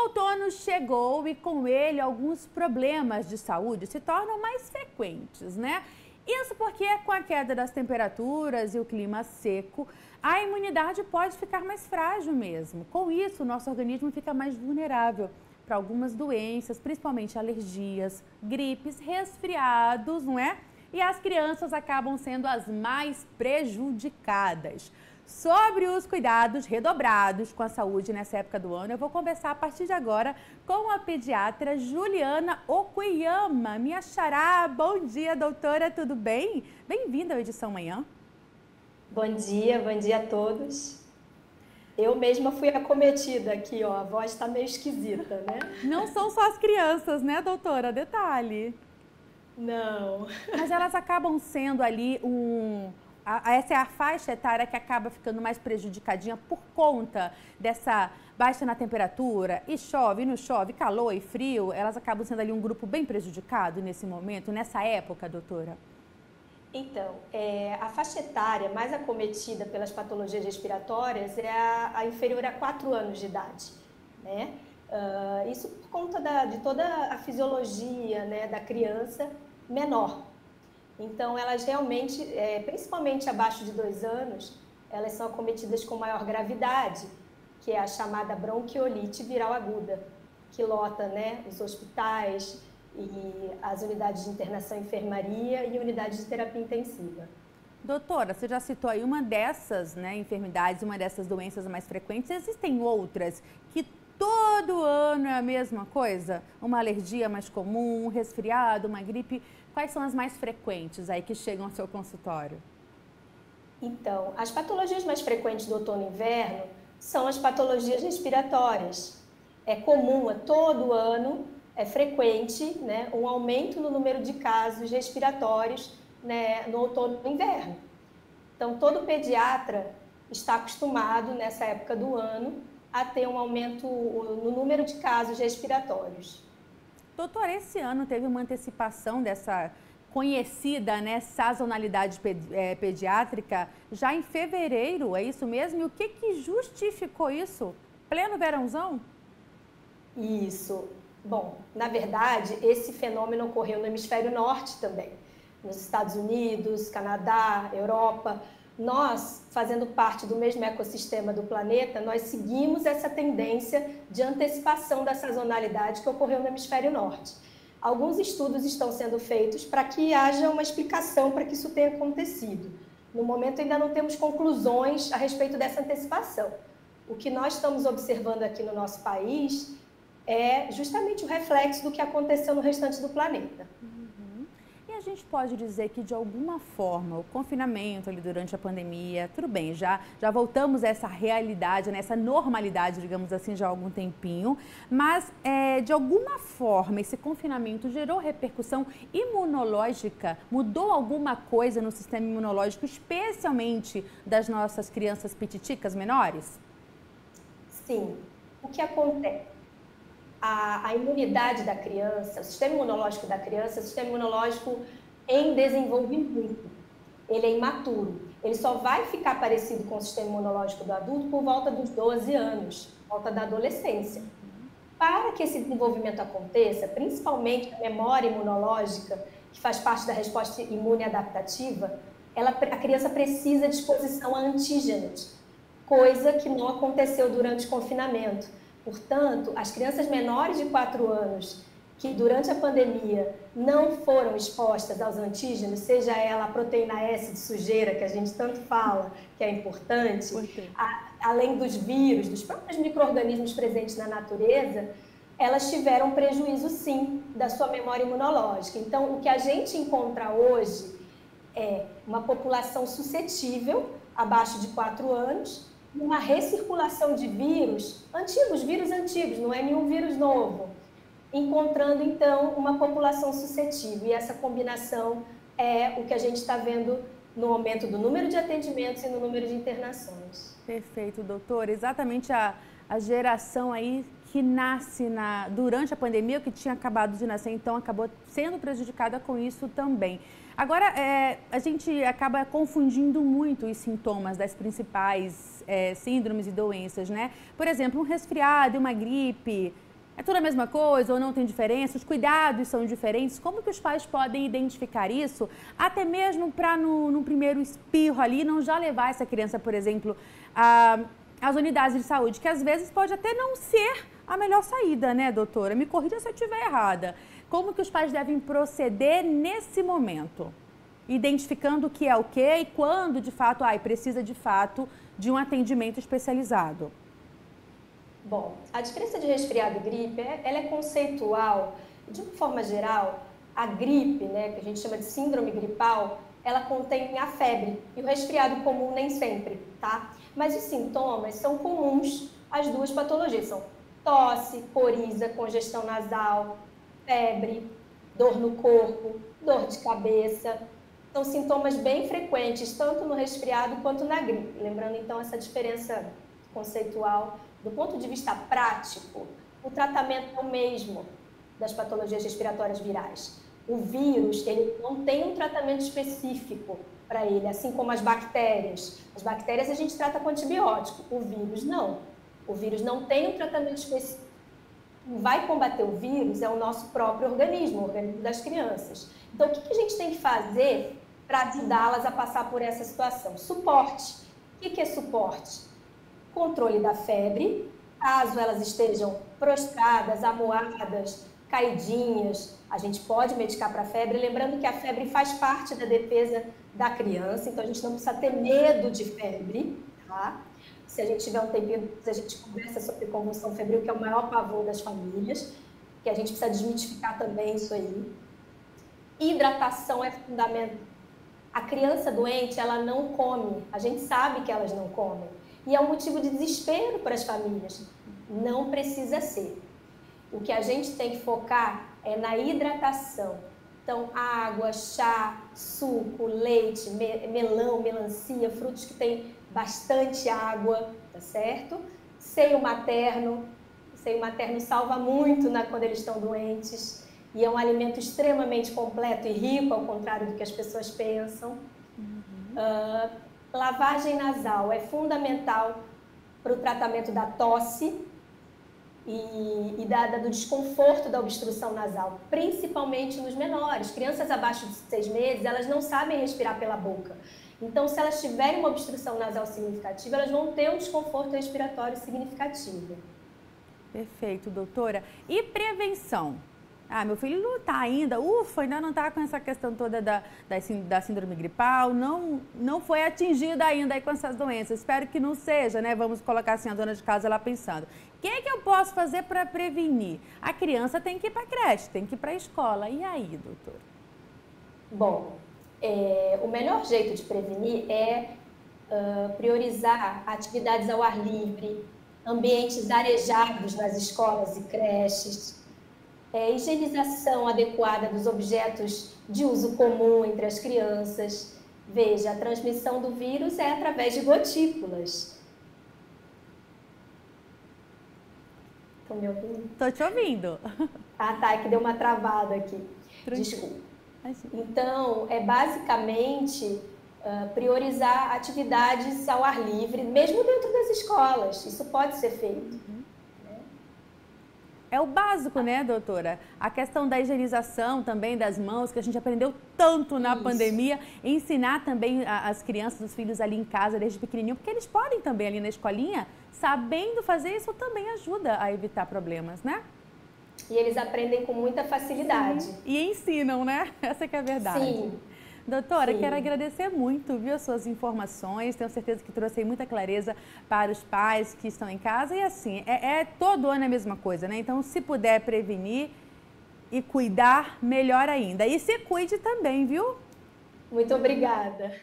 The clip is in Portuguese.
outono chegou e com ele alguns problemas de saúde se tornam mais frequentes, né? Isso porque com a queda das temperaturas e o clima seco, a imunidade pode ficar mais frágil mesmo. Com isso, o nosso organismo fica mais vulnerável para algumas doenças, principalmente alergias, gripes, resfriados, não é? E as crianças acabam sendo as mais prejudicadas. Sobre os cuidados redobrados com a saúde nessa época do ano, eu vou conversar a partir de agora com a pediatra Juliana Okuyama. Minha xará, bom dia, doutora, tudo bem? Bem-vinda ao Edição Manhã. Bom dia a todos. Eu mesma fui acometida aqui, ó, a voz está meio esquisita, né? Não são só as crianças, né, doutora? Detalhe. Não. Mas elas acabam sendo ali essa é a faixa etária que acaba ficando mais prejudicadinha por conta dessa baixa na temperatura, e chove, e não chove, calor e frio, elas acabam sendo ali um grupo bem prejudicado nesse momento, nessa época, doutora? Então, a faixa etária mais acometida pelas patologias respiratórias é a inferior a 4 anos de idade, né? Isso por conta de toda a fisiologia, né, da criança menor. Então, elas realmente, principalmente abaixo de 2 anos, elas são acometidas com maior gravidade, que é a chamada bronquiolite viral aguda, que lota, né, os hospitais e as unidades de internação e enfermaria e unidades de terapia intensiva. Doutora, você já citou aí uma dessas, né, enfermidades, uma dessas doenças mais frequentes. Existem outras que todo ano é a mesma coisa? Uma alergia mais comum, um resfriado, uma gripe? Quais são as mais frequentes aí que chegam ao seu consultório? Então, as patologias mais frequentes do outono e inverno são as patologias respiratórias. É comum, todo ano, é frequente, né, um aumento no número de casos respiratórios, né, no outono e inverno. Então, todo pediatra está acostumado, nessa época do ano, a ter um aumento no número de casos respiratórios. Doutora, esse ano teve uma antecipação dessa conhecida, né, sazonalidade pediátrica já em fevereiro, é isso mesmo? E o que justificou isso? Pleno verãozão? Isso. Bom, na verdade, esse fenômeno ocorreu no hemisfério norte também, nos Estados Unidos, Canadá, Europa. Nós, fazendo parte do mesmo ecossistema do planeta, nós seguimos essa tendência de antecipação da sazonalidade que ocorreu no hemisfério norte. Alguns estudos estão sendo feitos para que haja uma explicação para que isso tenha acontecido. No momento ainda não temos conclusões a respeito dessa antecipação. O que nós estamos observando aqui no nosso país é justamente o reflexo do que aconteceu no restante do planeta. E a gente pode dizer que, de alguma forma, o confinamento ali durante a pandemia, tudo bem, já voltamos a essa realidade, né, essa normalidade, digamos assim, já há algum tempinho, mas, de alguma forma, esse confinamento gerou repercussão imunológica? Mudou alguma coisa no sistema imunológico, especialmente das nossas crianças pititicas menores? Sim. O que acontece? A imunidade da criança, o sistema imunológico da criança é um sistema imunológico em desenvolvimento. Ele é imaturo. Ele só vai ficar parecido com o sistema imunológico do adulto por volta dos 12 anos, por volta da adolescência. Para que esse desenvolvimento aconteça, principalmente a memória imunológica, que faz parte da resposta imune adaptativa, a criança precisa de exposição a antígenos, coisa que não aconteceu durante o confinamento. Portanto, as crianças menores de 4 anos que durante a pandemia não foram expostas aos antígenos, seja ela a proteína S de sujeira, que a gente tanto fala, que é importante, além dos vírus, dos próprios micro-organismos presentes na natureza, elas tiveram prejuízo, sim, da sua memória imunológica. Então, o que a gente encontra hoje é uma população suscetível, abaixo de 4 anos, uma recirculação de vírus antigos, não é nenhum vírus novo, encontrando, então, uma população suscetível. E essa combinação é o que a gente está vendo no aumento do número de atendimentos e no número de internações. Perfeito, doutora. Exatamente a geração aí que nasce durante a pandemia, que tinha acabado de nascer, então acabou sendo prejudicada com isso também. Agora, a gente acaba confundindo muito os sintomas das principais síndromes e doenças, né? Por exemplo, um resfriado e uma gripe, É tudo a mesma coisa ou não tem diferença? Os cuidados são diferentes? Como que os pais podem identificar isso? Até mesmo para, no primeiro espirro ali, não já levar essa criança, por exemplo, às unidades de saúde, que às vezes pode até não ser a melhor saída, né, doutora? Me corrija se eu estiver errada. Como que os pais devem proceder nesse momento? Identificando o que é o quê e quando, de fato, precisa, de fato, de um atendimento especializado. Bom, a diferença de resfriado e gripe, ela é conceitual. De uma forma geral, a gripe, né, que a gente chama de síndrome gripal, ela contém a febre. E o resfriado comum nem sempre, tá? Mas os sintomas são comuns às duas patologias. São tosse, coriza, congestão nasal, febre, dor no corpo, dor de cabeça. São sintomas bem frequentes, tanto no resfriado quanto na gripe. Lembrando, então, essa diferença conceitual. Do ponto de vista prático, o tratamento é o mesmo das patologias respiratórias virais. O vírus, ele não tem um tratamento específico para ele, assim como as bactérias. As bactérias a gente trata com antibiótico, o vírus não. O vírus não tem um tratamento específico. Quem vai combater o vírus é o nosso próprio organismo, o organismo das crianças. Então, o que a gente tem que fazer para ajudá-las a passar por essa situação? Suporte. O que é suporte? Controle da febre, caso elas estejam prostradas, amuadas, caidinhas, a gente pode medicar para a febre, lembrando que a febre faz parte da defesa da criança, então a gente não precisa ter medo de febre, tá? Se a gente tiver um tempinho, a gente conversa sobre convulsão febril, que é o maior pavor das famílias, que a gente precisa desmitificar também isso aí. Hidratação é fundamental. A criança doente, ela não come, a gente sabe que elas não comem. E é um motivo de desespero para as famílias. Não precisa ser. O que a gente tem que focar é na hidratação. Então, água, chá, suco, leite, melão, melancia, frutos que têm bastante água, tá certo? Seio materno salva muito quando eles estão doentes. E é um alimento extremamente completo e rico, ao contrário do que as pessoas pensam. Lavagem nasal é fundamental para o tratamento da tosse e do desconforto da obstrução nasal, principalmente nos menores. Crianças abaixo de 6 meses, elas não sabem respirar pela boca. Então, se elas tiverem uma obstrução nasal significativa, elas vão ter um desconforto respiratório significativo. Perfeito, doutora. E prevenção? Meu filho não está ainda, ainda não está com essa questão toda da síndrome gripal, não foi atingido ainda aí com essas doenças. Espero que não seja, né? Vamos colocar assim a dona de casa lá pensando. O que é que eu posso fazer para prevenir? A criança tem que ir para a creche, tem que ir para a escola. E aí, doutora? Bom, o melhor jeito de prevenir é priorizar atividades ao ar livre, ambientes arejados nas escolas e creches, higienização adequada dos objetos de uso comum entre as crianças. Veja, a transmissão do vírus é através de gotículas. Estão me ouvindo? Estou te ouvindo. Tá, é que deu uma travada aqui. Desculpa. Então, é basicamente priorizar atividades ao ar livre, mesmo dentro das escolas. Isso pode ser feito. É o básico, né, doutora? A questão da higienização também das mãos, que a gente aprendeu tanto na pandemia. Ensinar também as crianças, os filhos ali em casa, desde pequenininho, porque eles podem também ali na escolinha, sabendo fazer isso também ajuda a evitar problemas, né? E eles aprendem com muita facilidade. Sim. E ensinam, né? Essa que é a verdade. Sim. Doutora, quero agradecer muito, viu, as suas informações. Tenho certeza que trouxe muita clareza para os pais que estão em casa. E assim, todo ano é a mesma coisa, né? Então, se puder prevenir e cuidar, melhor ainda. E se cuide também, viu? Muito obrigada.